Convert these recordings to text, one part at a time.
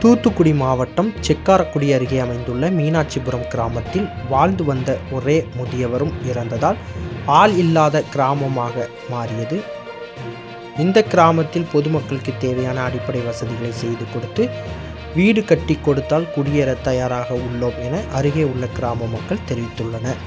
தூத்துக்குடி மாவட்டம் செக்காரக்குடி அருகே அமைந்துள்ள மீனாட்சிபுரம் கிராமத்தில் வாழ்ந்து வந்த ஒரே முதியவரும் இறந்ததால் ஆள் இல்லாத கிராமமாக மாறியது. இந்த கிராமத்தில் பொதுமக்களுக்கு தேவையான அடிப்படை வசதிகளை செய்து கொடுத்து வீடு கட்டி கொடுத்தால் குடியேற தயாராக உள்ளோம் என அருகே உள்ள கிராம மக்கள் தெரிவித்துள்ளனர்.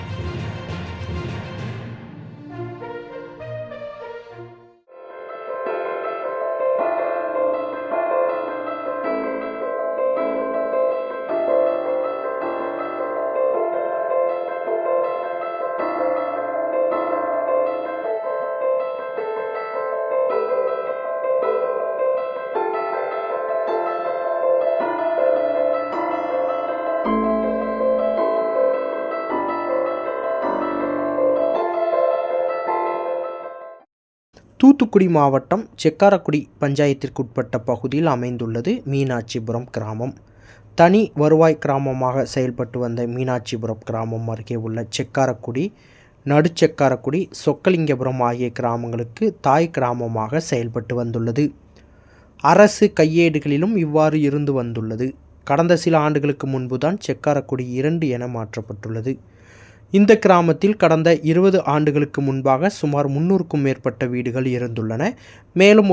தூத்துக்குடி மாவட்டம் செக்காரக்குடி பஞ்சாயத்திற்குட்பட்ட பகுதியில் அமைந்துள்ளது மீனாட்சிபுரம் கிராமம். தனி வருவாய் கிராமமாக செயல்பட்டு வந்த மீனாட்சிபுரம் கிராமம் அருகே உள்ள செக்காரக்குடி, நடுச்செக்காரக்குடி, சொக்கலிங்கபுரம் ஆகிய கிராமங்களுக்கு தாய் கிராமமாக செயல்பட்டு வந்துள்ளது. அரசு கையேடுகளிலும் இவ்வாறு இருந்து வந்துள்ளது. கடந்த சில ஆண்டுகளுக்கு முன்புதான் செக்காரக்குடி 2 என மாற்றப்பட்டுள்ளது. இந்த கிராமத்தில் கடந்த 20 ஆண்டுகளுக்கு முன்பாக சுமார் 300க்கும் மேற்பட்ட வீடுகள் இருந்துள்ளன. மேலும்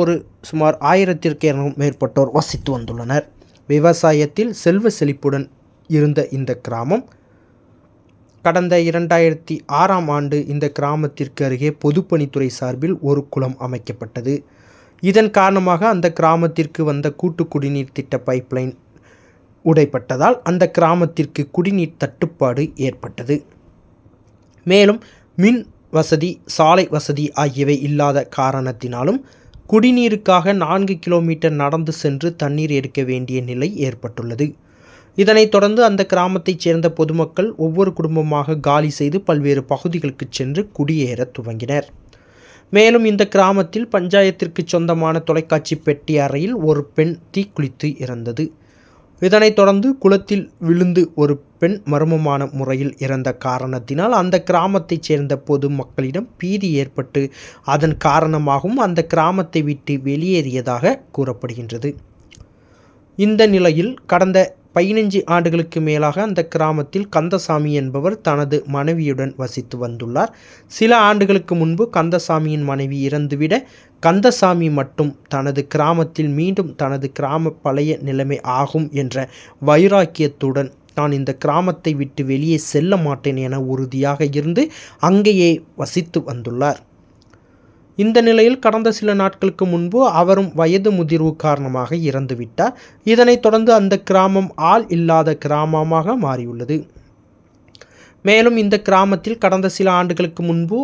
சுமார் 1000க்கும் மேற்பட்டோர் வசித்து வந்துள்ளனர். விவசாயத்தில் செல்வ செழிப்புடன் இருந்த இந்த கிராமம் கடந்த 2006ஆம் ஆண்டு இந்த கிராமத்திற்கு அருகே பொதுப்பணித்துறை சார்பில் ஒரு குளம் அமைக்கப்பட்டது. இதன் காரணமாக அந்த கிராமத்திற்கு வந்த கூட்டு குடிநீர் திட்ட பைப்லைன் உடைப்பட்டதால் அந்த கிராமத்திற்கு குடிநீர் தட்டுப்பாடு ஏற்பட்டது. மேலும் மின் வசதி, சாலை வசதி ஆகியவை இல்லாத காரணத்தினாலும் குடிநீருக்காக 4 கிலோமீட்டர் நடந்து சென்று தண்ணீர் எடுக்க வேண்டிய நிலை ஏற்பட்டுள்ளது. இதனைத் தொடர்ந்து அந்த கிராமத்தைச் சேர்ந்த பொதுமக்கள் ஒவ்வொரு குடும்பமாக காலி செய்து பல்வேறு பகுதிகளுக்கு சென்று குடியேற துவங்கினர். மேலும் இந்த கிராமத்தில் பஞ்சாயத்திற்கு சொந்தமான தொலைக்காட்சி பெட்டி அறையில் ஒரு பெண் தீக்குளித்து இறந்தது. இதனைத் தொடர்ந்து குளத்தில் விழுந்து ஒரு பெண் மர்மமான முறையில் இறந்த காரணத்தினால் அந்த கிராமத்தைச் சேர்ந்த பொதுமக்களிடம் பீதி ஏற்பட்டு அதன் காரணமாகவும் அந்த கிராமத்தை விட்டு வெளியேறியதாக கூறப்படுகின்றது. இந்த நிலையில் கடந்த 15 ஆண்டுகளுக்கு மேலாக அந்த கிராமத்தில் கந்தசாமி என்பவர் தனது மனைவியுடன் வசித்து வந்துள்ளார். சில ஆண்டுகளுக்கு முன்பு கந்தசாமியின் மனைவி இறந்துவிட கந்தசாமி மட்டும் தனது கிராமத்தில் மீண்டும் தனது கிராம பழைய நிலைமை ஆகும் என்ற வைராக்கியத்துடன் நான் இந்த கிராமத்தை விட்டு வெளியே செல்ல மாட்டேன் என உறுதியாக இருந்து அங்கேயே வசித்து வந்துள்ளார். இந்த நிலையில் கடந்த சில நாட்களுக்கு முன்பு அவரும் வயது முதிர்வு காரணமாக இறந்துவிட்டார். இதனைத் தொடர்ந்து அந்த கிராமம் ஆள் இல்லாத கிராமமாக மாறியுள்ளது. மேலும் இந்த கிராமத்தில் கடந்த சில ஆண்டுகளுக்கு முன்பு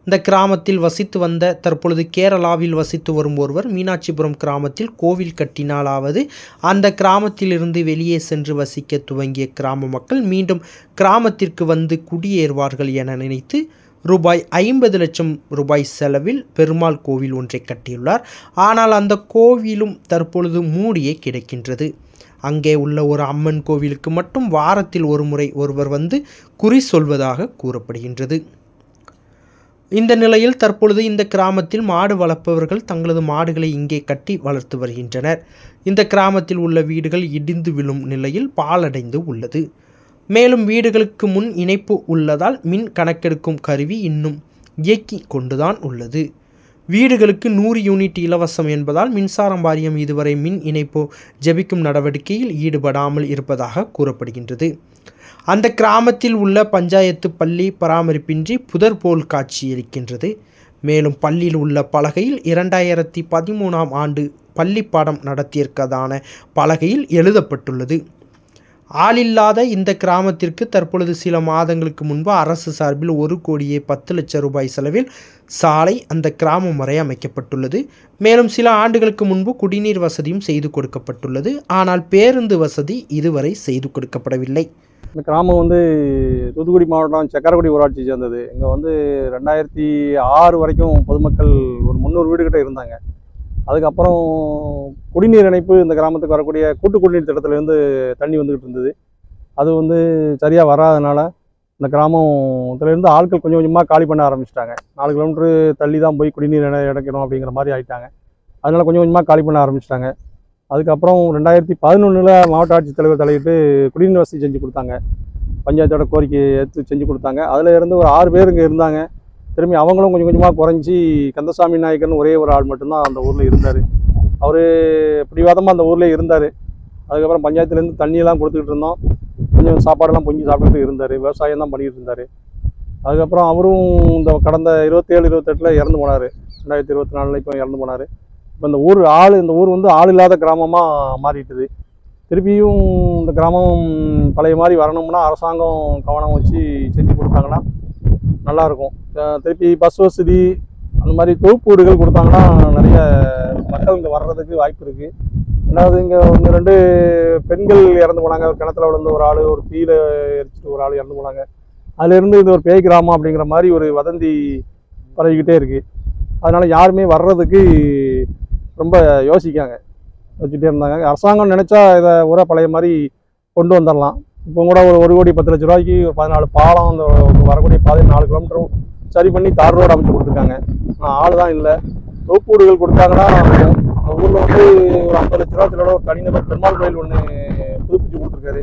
இந்த கிராமத்தில் வசித்து வந்த தற்பொழுது கேரளாவில் வசித்து வரும் ஒருவர் மீனாட்சிபுரம் கிராமத்தில் கோவில் கட்டினாலாவது அந்த கிராமத்திலிருந்து வெளியே சென்று வசிக்க துவங்கிய கிராம மக்கள் மீண்டும் கிராமத்திற்கு வந்து குடியேறுவார்கள் என நினைத்து ரூபாய் 50 லட்சம் செலவில் பெருமாள் கோவில் ஒன்றை கட்டியுள்ளார். ஆனால் அந்த கோவிலும் தற்பொழுது மூடியே கிடக்கின்றது. அங்கே உள்ள ஒரு அம்மன் கோவிலுக்கு மட்டும் வாரத்தில் ஒரு முறை ஒருவர் வந்து குறி சொல்வதாக கூறப்படுகின்றது. இந்த நிலையில் தற்பொழுது இந்த கிராமத்தில் மாடு வளர்ப்பவர்கள் தங்களது மாடுகளை இங்கே கட்டி வளர்த்து வருகின்றனர். இந்த கிராமத்தில் உள்ள வீடுகள் இடிந்து விழும் நிலையில் பாழடைந்து உள்ளது. மேலும் வீடுகளுக்கு முன் இணைப்பு உள்ளதால் மின் கணக்கெடுக்கும் கருவி இன்னும் இயக்கி கொண்டுதான் உள்ளது. வீடுகளுக்கு 100 யூனிட் இலவசம் என்பதால் மின்சாரம் வாரியம் இதுவரை மின் இணைப்பு ஜெபிக்கும் நடவடிக்கையில் ஈடுபடாமல் இருப்பதாக கூறப்படுகின்றது. அந்த கிராமத்தில் உள்ள பஞ்சாயத்து பள்ளி பராமரிப்பின்றி புதர் போல் காட்சியளிக்கின்றது. மேலும் பள்ளியில் உள்ள பலகையில் 2013ஆம் ஆண்டு பள்ளி பாடம் நடத்தியிருக்கதான பலகையில் எழுதப்பட்டுள்ளது. ஆளில்லாத இந்த கிராமத்திற்கு தற்பொழுது சில மாதங்களுக்கு முன்பு அரசு சார்பில் 1,10 லட்சம் செலவில் சாலை அந்த கிராமம் வரை அமைக்கப்பட்டுள்ளது. மேலும் சில ஆண்டுகளுக்கு முன்பு குடிநீர் வசதியும் செய்து கொடுக்கப்பட்டுள்ளது. ஆனால் பேருந்து வசதி இதுவரை செய்து கொடுக்கப்படவில்லை. இந்த கிராமம் தூத்துக்குடி மாவட்டம் செக்காரக்குடி ஊராட்சி சேர்ந்தது. இங்கே 2006 வரைக்கும் பொதுமக்கள் ஒரு 300 வீடுகிட்ட இருந்தாங்க. அதுக்கப்புறம் குடிநீர் இணைப்பு இந்த கிராமத்துக்கு வரக்கூடிய கூட்டு குடிநீர் திட்டத்திலேருந்து தண்ணி வந்துக்கிட்டு இருந்தது. அது சரியாக வராதனால இந்த கிராமத்துலேருந்து ஆட்கள் கொஞ்சம் கொஞ்சமாக காலி பண்ண ஆரம்பிச்சிட்டாங்க. 4 கிலோமீட்டர் தள்ளி தான் போய் குடிநீர் இணைக்கணும் அப்படிங்கிற மாதிரி ஆகிட்டாங்க. அதனால் கொஞ்சம் கொஞ்சமாக காலி பண்ண ஆரம்பிச்சிட்டாங்க. அதுக்கப்புறம் 2011 மாவட்ட ஆட்சித்தலைவர் தலையிட்டு குடிநீர் வசதி செஞ்சு கொடுத்தாங்க. பஞ்சாயத்தோட கோரிக்கையை ஏற்று செஞ்சு கொடுத்தாங்க. அதில் இருந்து ஒரு 6 பேர் இங்கே இருந்தாங்க. திரும்பி அவங்களும் கொஞ்சம் கொஞ்சமாக குறைஞ்சி கந்தசாமி நாயக்கர்னு ஒரே ஒரு ஆள் மட்டும்தான் அந்த ஊரில் இருந்தார். அவர் பிடிவாதமாக அந்த ஊர்லேயே இருந்தார். அதுக்கப்புறம் பஞ்சாயத்துலேருந்து தண்ணியெல்லாம் கொடுத்துக்கிட்டு இருந்தோம். கொஞ்சம் சாப்பாடெல்லாம் பொங்கி சாப்பிட்டுட்டு இருந்தார். விவசாயம் தான் பண்ணிக்கிட்டு இருந்தார். அதுக்கப்புறம் அவரும் இந்த கடந்த 27-28 இறந்து போனார். 2024 இப்போ இறந்து போனார். இப்போ இந்த ஊர் வந்து ஆள் இல்லாத கிராமமாக மாறிட்டுது. திருப்பியும் இந்த கிராமம் பழைய மாதிரி வரணும்னா அரசாங்கம் கவனம் வச்சு செஞ்சு கொடுத்தாங்கன்னா நல்லாயிருக்கும். திருப்பி பஸ் வசதி அந்த மாதிரி தொகுப்பு வீடுகள் கொடுத்தாங்கன்னா நிறைய மக்கள் இங்கே வர்றதுக்கு வாய்ப்பு இருக்குது. ரெண்டாவது இங்கே 1-2 பெண்கள் இறந்து போனாங்க. கிணத்துல விழுந்து ஒரு ஆள், ஒரு தீயில எரிச்சிட்டு ஒரு ஆள் இறந்து போனாங்க. அதுலேருந்து இது ஒரு பேய் கிராமம் அப்படிங்கிற மாதிரி ஒரு வதந்தி பரவிக்கிட்டே இருக்குது. அதனால் யாருமே வர்றதுக்கு ரொம்ப வச்சுட்டே இருந்தாங்க. அரசாங்கம் நினச்சா இதை ஊரை பழைய மாதிரி கொண்டு வந்துடலாம். இப்போ கூட ஒரு 1,10,00,000 ரூபாய்க்கு 14 பாலம், அந்த வரக்கூடிய பாதை 4 கிலோமீட்டரும் சரி பண்ணி தார் ரோடு அமைச்சு கொடுத்துருக்காங்க. ஆனால் ஆள் தான் இல்லை. தொகுப்பு வீடுகள் கொடுத்தாங்கன்னா அந்த ஊரில் வந்து ஒரு 50 லட்ச ரூபா சிலோட ஒரு தனிநபர் பெருமாள் கோயில் ஒன்று புதுப்பிச்சு கொடுத்துருக்காரு.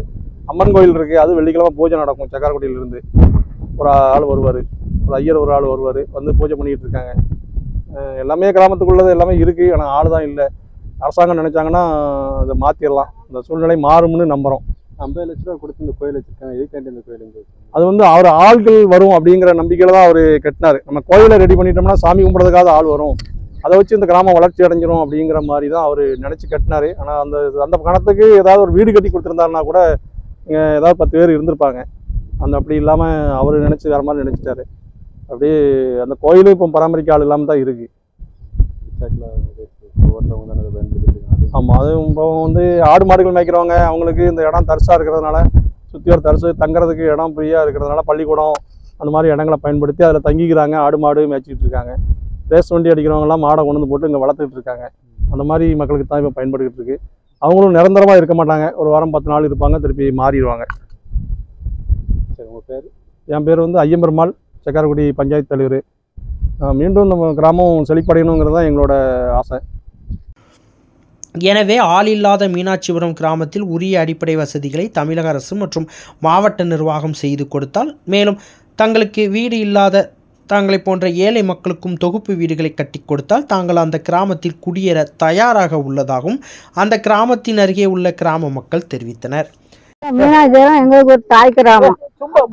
அம்மன் கோயில் இருக்குது. அது வெள்ளிக்கிழமை பூஜை நடக்கும். சக்காரக்குடியிலேருந்து ஒரு ஆள் வருவார், ஒரு ஐயர் ஒரு ஆள் வருவார், வந்து பூஜை பண்ணிக்கிட்டு இருக்காங்க. எல்லாமே கிராமத்துக்குள்ளது எல்லாமே இருக்குது. ஆனால் ஆள் தான் இல்லை. அரசாங்கம் நினச்சாங்கன்னா அதை மாற்றிடலாம். இந்த சூழ்நிலை மாறும்னு நம்புகிறோம். 50 லட்ச ரூபா கொடுத்து இந்த கோயில் வச்சுருக்காங்க. எதுக்காண்டி இந்த கோயில்? அது வந்து அவர் ஆள்கள் வரும் அப்படிங்கிற நம்பிக்கையில் தான் அவர் கட்டினார். நம்ம கோயிலை ரெடி பண்ணிட்டோம்னா சாமி கும்பிட்றதுக்காக ஆள் வரும், அதை வச்சு இந்த கிராமம் வளர்ச்சி அடைஞ்சிரும் அப்படிங்கிற மாதிரி தான் அவர் நினச்சி கட்டினார். ஆனால் அந்த கணத்துக்கு ஏதாவது ஒரு வீடு கட்டி கொடுத்துருந்தாருன்னா கூட இங்கே ஏதாவது 10 பேர் இருந்திருப்பாங்க. அப்படி இல்லாமல் அவர் நினச்சி வேறு மாதிரி நினச்சிட்டாரு. அப்படியே அந்த கோயிலும் இப்போ பராமரிக்க ஆள் இல்லாமல் தான் இருக்குது. ஆமாம், அது இப்போ வந்து ஆடு மாடுகள் மேய்க்கிறவங்க அவங்களுக்கு இந்த இடம் தரிசாக இருக்கிறதுனால, சுற்றி ஒரு தரிசு தங்குறதுக்கு இடம் ஃப்ரீயாக இருக்கிறதுனால பள்ளிக்கூடம் அந்த மாதிரி இடங்களை பயன்படுத்தி அதில் தங்கிக்கிறாங்க. ஆடு மாடு மேய்ச்சிக்கிட்டு இருக்காங்க. ரேஸ் வண்டி அடிக்கிறவங்கலாம் மாடை கொண்டு வந்து போட்டு இங்கே வளர்த்துக்கிட்டு இருக்காங்க. அந்த மாதிரி மக்களுக்கு தான் இப்போ பயன்படுத்திட்டு இருக்கு. அவங்களும் நிரந்தரமாக இருக்க மாட்டாங்க. ஒரு வாரம் 10 நாள் இருப்பாங்க, திருப்பி மாறிடுவாங்க. சரி, உங்கள் பேர்? என் பேர் வந்து ஐயம்பெருமாள், சக்காரக்குடி பஞ்சாயத்து தலைவர். மீண்டும் நம்ம கிராமம் செழிப்படையணுங்கிறது தான் எங்களோட ஆசை. எனவே ஆள் இல்லாத மீனாட்சிபுரம் கிராமத்தில் உரிய அடிப்படை வசதிகளை தமிழக அரசு மற்றும் மாவட்ட நிர்வாகம் செய்து கொடுத்தால், மேலும் தங்களுக்கு வீடு இல்லாத தங்களை போன்ற ஏழை மக்களுக்கும் தொகுப்பு வீடுகளை கட்டி கொடுத்தால் தாங்கள் அந்த கிராமத்தில் குடியேற தயாராக உள்ளதாகவும் அந்த கிராமத்தின் அருகே உள்ள கிராம மக்கள் தெரிவித்தனர். மீனாட்சிபுரம் எங்களுக்கு ஒரு தாய் கிராமம்.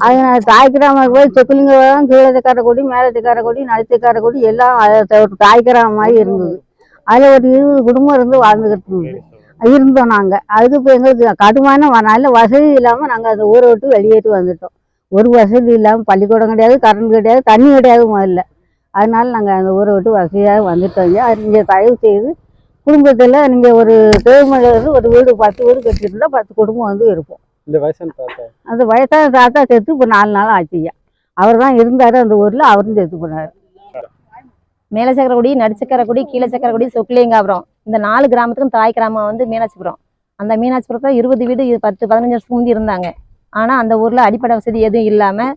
அதனால தாய் கிராமம் போய் சொக்குலிங்கம், கீழத்துக்காரக்குடி, மேலத்துக்காரக்குடி, நடுத்துக்காரக்குடி எல்லாம் ஒரு தாய் கிராமம் மாதிரி இருந்தது. அதில் ஒரு 20 குடும்பம் இருந்து வாழ்ந்துக்கிட்டு இருந்தோம் நாங்கள். அதுக்கு இப்போ எங்களுக்கு கடுமையான நல்ல வசதி இல்லாமல் நாங்கள் அந்த ஊரை விட்டு வெளியேற்றி வந்துட்டோம். ஒரு வசதி இல்லாமல் பள்ளிக்கூடம் கிடையாது, கரண்ட் கிடையாது, தண்ணி கிடையாது முதல்ல. அதனால நாங்கள் அந்த ஊரை விட்டு வசதியாக வந்துட்டோங்க. அது நீங்கள் தயவு செய்து குடும்பத்தில் நீங்கள் ஒரு தேவையிலிருந்து ஒரு வீடு 10 வீடு கட்டியிருந்தா 10 குடும்பம் வந்து இருப்போம். இந்த வயசான தாத்தா? அந்த வயசான தாத்தா செத்து இப்போ 4 நாள் ஆச்சுயா. அவர் தான் இருந்தார் அந்த ஊரில், அவரும் செத்து போனார். மேலச்சக்கரக்குடி, நடுச்சக்கரக்குடி, கீழச்சக்கரக்குடி, சொக்குலிங்காபுரம், இந்த 4 கிராமத்துக்கும் தாய் கிராமம் வந்து மீனாட்சிபுரம். அந்த மீனாட்சிபுரத்தில் 20 வீடு 10-15 வருஷத்துக்கு முந்தி இருந்தாங்க. ஆனால் அந்த ஊரில் அடிப்படை வசதி எதுவும் இல்லாமல்,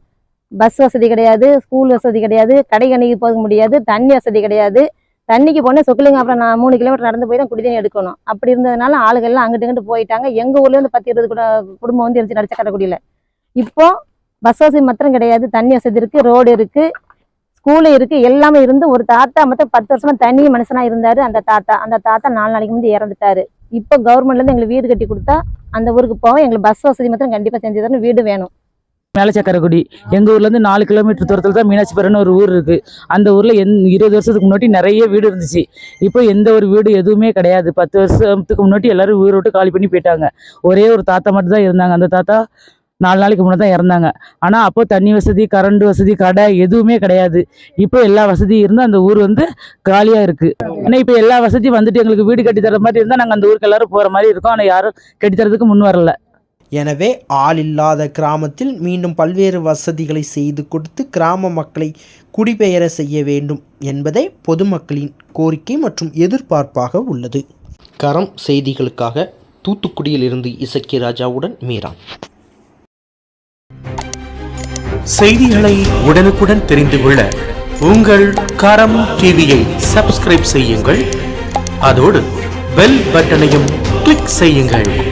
பஸ் வசதி கிடையாது, ஸ்கூல் வசதி கிடையாது, கடைக்கு போக முடியாது, தண்ணி வசதி கிடையாது. தண்ணிக்கு போனால் சொக்குலிங்காபுரம் 3 கிலோமீட்டர் நடந்து போய் தான் குடிதண்ணி எடுக்கணும். அப்படி இருந்ததுனால ஆளுகள்லாம் அங்கிட்டு இங்கிட்டு போயிட்டாங்க. எங்கள் ஊர்லேருந்து 10-20 குடும்பம் வந்து இருந்துச்சு நடுச்சக்கரக்குடியில். இப்போ பஸ் வசதி மாத்திரம் கிடையாது, தண்ணி வசதி இருக்குது, ரோடு இருக்குது, ஸ்கூலு இருக்குது, எல்லாமே இருந்து ஒரு தாத்தா மொத்தம் 10 வருஷமா தனி மனுஷனாக இருந்தார். அந்த தாத்தா 4 நாளைக்கு முந்தி இறந்துட்டாரு. இப்போ கவர்மெண்ட்லேருந்து எங்களுக்கு வீடு கட்டி கொடுத்தா அந்த ஊருக்கு போவோம். எங்களுக்கு பஸ் வசதி மாத்திரம் கண்டிப்பாக செஞ்சு தரணும், வீடு வேணும். மேலச்சக்கரக்குடி எங்கள் ஊர்லேருந்து 4 கிலோமீட்டர் தூரத்தில் தான் மீனாட்சிபுரம்னு ஒரு ஊர் இருக்குது. அந்த ஊரில் 20 வருஷத்துக்கு முன்னாடி நிறைய வீடு இருந்துச்சு. இப்போ எந்த ஒரு வீடு எதுவுமே கிடையாது. 10 வருஷத்துக்கு முன்னாடி எல்லாரும் ஊரை விட்டு காலி பண்ணி போயிட்டாங்க. ஒரே ஒரு தாத்தா மட்டும் தான் இருந்தாங்க. அந்த தாத்தா 4 நாளைக்கு முன்னாடி தான் இறந்தாங்க. ஆனால் அப்போ தண்ணி வசதி, கரண்ட் வசதி, கடை எதுவுமே கிடையாது. இப்போ எல்லா வசதியும் இருந்து அந்த ஊர் வந்து காலியாக இருக்குது. ஆனால் இப்போ எல்லா வசதியும் வந்துட்டு எங்களுக்கு வீடு கட்டி தர மாதிரி இருந்தால் நாங்கள் அந்த ஊருக்கு எல்லாரும் போகிற மாதிரி இருக்கோம். ஆனால் யாரும் கட்டித்தரதுக்கு முன் வரல. எனவே ஆள் இல்லாத கிராமத்தில் மீண்டும் பல்வேறு வசதிகளை செய்து கொடுத்து கிராம மக்களை குடிபெயர செய்ய வேண்டும் என்பதே பொதுமக்களின் கோரிக்கை மற்றும் எதிர்பார்ப்பாக உள்ளது. கரம் செய்திகளுக்காக தூத்துக்குடியிலிருந்து இசக்கி ராஜாவுடன் மீரான். செய்திகளை உடனுக்குடன் தெரிந்து கொள்ள உங்கள் கரம் டிவியை சப்ஸ்கிரைப் செய்யுங்கள். அதோடு பெல் பட்டனையும் கிளிக் செய்யுங்கள்.